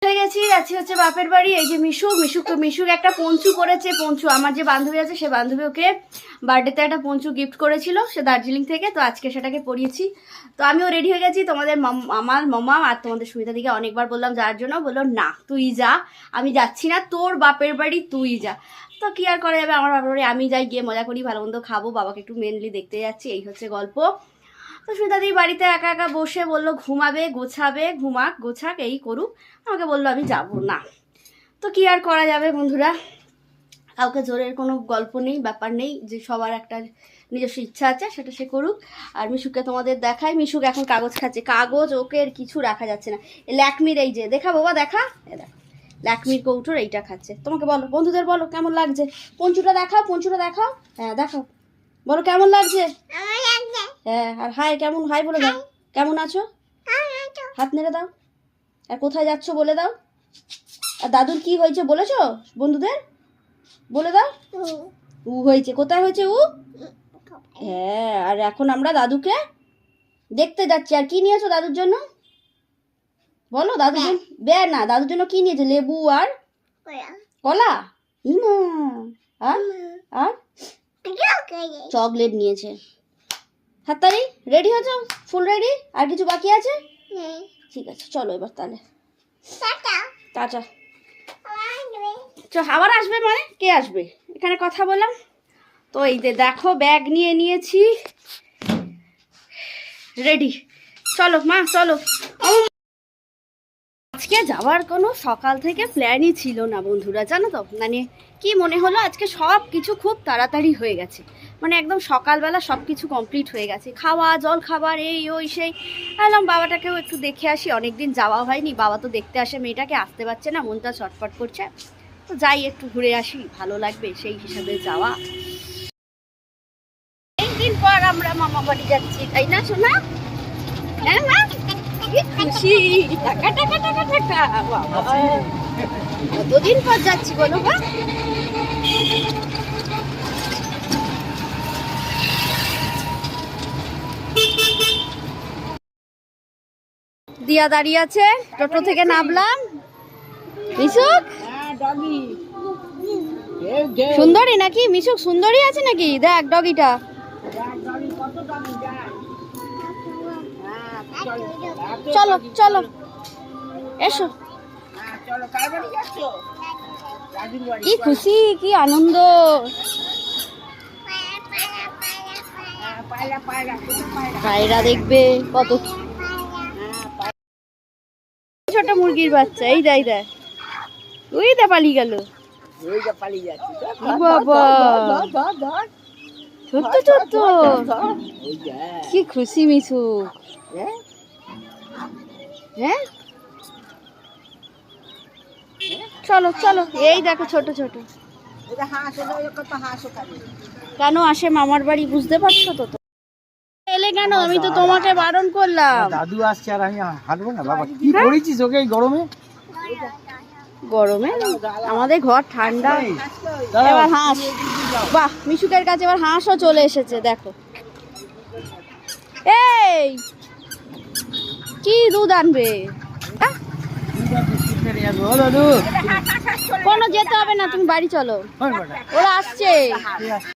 হয়ে গেছি, যাচ্ছি হচ্ছে বাপের বাড়ি। এই যে মিশুক একটা পঞ্চু করেছে। পঞ্চু আমার যে বান্ধবী আছে সে বান্ধবী ওকে বার্থডেতে একটা পঞ্চু গিফট করেছিল সে দার্জিলিং থেকে, তো আজকে সেটাকে পরিয়েছি। তো আমিও রেডি হয়ে গেছি। তোমাদের আমার মামা আর তোমাদের সুবিধা দিকে অনেকবার বললাম যাওয়ার জন্য, বললো না তুই যা, আমি যাচ্ছি না, তোর বাপের বাড়ি তুই যা। তো কি আর করা যাবে, আমার বাপের বাড়ি আমি যাই, গিয়ে মজা করি, ভালো মন্দ খাবো, বাবাকে একটু মেনলি দেখতে যাচ্ছি, এই হচ্ছে গল্প। তো সুবিধাদি বাড়িতে একা একা বসে বললো ঘুমাবে, গোছাবে, গোছাক এই করুক, আমাকে বললো আমি যাব না। তো কি আর করা যাবে বন্ধুরা, কাউকে জোরের কোনো গল্প নেই, ব্যাপার নেই, যে সবার একটা নিজস্ব ইচ্ছা আছে সেটা সে করুক। আর মিশুকে তোমাদের দেখাই, মিশুক এখন কাগজ খাচ্ছে। কাগজ ওকে কিছু রাখা যাচ্ছে না। ল্যাকমির এই যে দেখা বাবা, দেখা দেখো ল্যাকমির কৌটোর এইটা খাচ্ছে। তোমাকে বলো, বন্ধুদের বলো কেমন লাগছে। পঞ্চুটা দেখাও, হ্যাঁ দেখাও, বলো কেমন লাগছে। হ্যাঁ, আর হাই কেমন, হাই বলে দাও, কেমন আছো, হাত নেড়ে দাও। আর কোথায় যাচ্ছ বলে দাও। আর দাদুর কি হয়েছে বলেছো বন্ধুদের, বলে দাও। উ হয়েছে, কোথায় হয়েছে উ। হ্যাঁ, আর এখন আমরা দাদুকে দেখতে যাচ্ছি। আর কি নিয়েছো দাদুর জন্য বলো, দাদুর জন্য বের না, দাদুর জন্য কি নিয়েছে, লেবু আর কলা, আর আর চকলেট নিয়েছে। হাততালি, রেডি হয়েছো, ফুল রেডি, আর কিছু বাকি আছে। ঠিক আছে চলো এবার তাহলে, টাটা। আবার আসবে মানে কে আসবে, এখানে কথা বললাম তো। এই যে দেখো ব্যাগ নিয়ে নিয়েছি, রেডি, চলো মা চলো। আজকে যাওয়ার কোনো সকাল থেকে প্ল্যানই ছিল না বন্ধুরা, জানো তো, মানে কি মনে হলো আজকে সব কিছু খুব তাড়াতাড়ি হয়ে গেছে, মানে একদম সকালবেলা সব কিছু কমপ্লিট হয়ে গেছে, খাওয়া জল খাবার এই ওই সেই। বললাম বাবাটাকেও একটু দেখে আসি, অনেকদিন যাওয়া হয়নি, বাবা তো দেখতে আসে মেয়েটাকে, আসতে পারছে না, মনটা ছটফট করছে, তো যাই একটু ঘুরে আসি, ভালো লাগবে সেই হিসাবে যাওয়া। অনেকদিন পর আমরা মামা বাড়ি যাচ্ছি, তাই না সোনা? হ্যাঁ মা, খুশি, টাকা টাকা টাকা টাকা, কতদিন পর যাচ্ছি বলো মা। দিয়া দাঁড়িয়ে আছে, টোটো থেকে নামলাম। মিশুক সুন্দরী নাকি, মিশুক সুন্দরী আছে নাকি, দেখ ডগিটা। চলো চলো এসো, কি খুশি, কি আনন্দ। পায়রা দেখবে কত, ছোট মুরগির বাচ্চা, এই দেয় দেয়, ওই দা পালিয়ে গেল, বাবা ছোট্ট ছোট্ট, কি খুশি মিশুক। হ্যাঁ চলো চলো, এই দেখো ছোট ছোট, কেন আসে মামার বাড়ি বুঝতে পারছো তো। এলে কেন, আমি তো তোমাকে বারণ করলাম। দাদু আসছে আর আমি হাঁটবো না বাবা, কি করেছিস ওকে এই গরমে। গরমে আমাদের ঘর ঠান্ডা। এবার হাঁস, বাহ মিশুকের কাছে এবার হাঁসও চলে এসেছে, দেখো এই কি দুধ আনবে, কোনো যেতে হবে না, তুমি বাড়ি চলো, ওরা আসছে।